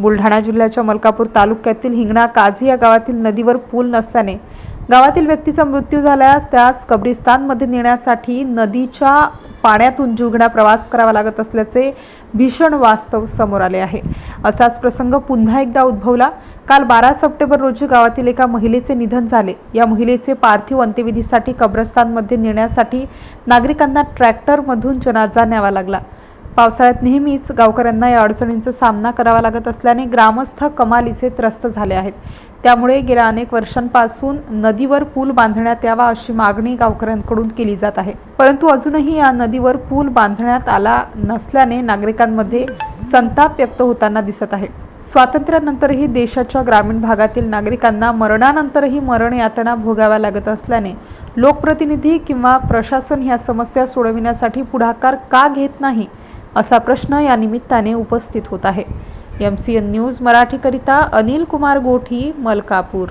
बुलढाणा जिल्ह्याच्या मलकापूर तालुक्यातील हिंगणा काझी या गावातील नदीवर पूल नसल्याने गावातील व्यक्तीचा मृत्यू झाल्यास त्यास कब्रिस्तानमध्ये नेण्यासाठी नदीच्या पाण्यातून जीवघेणा प्रवास करावा लागत असल्याचे भीषण वास्तव समोर आले आहे। असाच प्रसंग पुन्हा एकदा उद्भवला। काल 12 सप्टेंबर रोजी गावातील एका महिलेचे निधन झाले। या महिलेचे पार्थिव अंत्यविधीसाठी कब्रिस्तानमध्ये नेण्यासाठी नागरिकांना ट्रॅक्टरमधून जनाजा न्यावा लागला। पावसाळ्यात नेहमीच गावकऱ्यांना या अडचणींचा सामना करावा लागत असल्याने ग्रामस्थ कमालीचे त्रस्त झाले आहेत। त्यामुळे गेल्या अनेक वर्षांपासून नदीवर पूल बांधण्यात यावा अशी मागणी गावकऱ्यांकडून केली जात आहे। परंतु अजूनही या नदीवर पूल बांधण्यात आला नसल्याने नागरिकांमध्ये संताप व्यक्त होताना दिसत आहे। स्वातंत्र्यानंतरही देशाच्या ग्रामीण भागातील नागरिकांना मरणानंतरही मरण यातना भोगाव्या लागत असल्याने लोकप्रतिनिधी किंवा प्रशासन ह्या समस्या सोडविण्यासाठी पुढाकार का घेत नाही असा प्रश्न या निमित्ताने उपस्थित होत आहे। MCN न्यूज मराठी करिता अनिल कुमार गोठी, मलकापूर।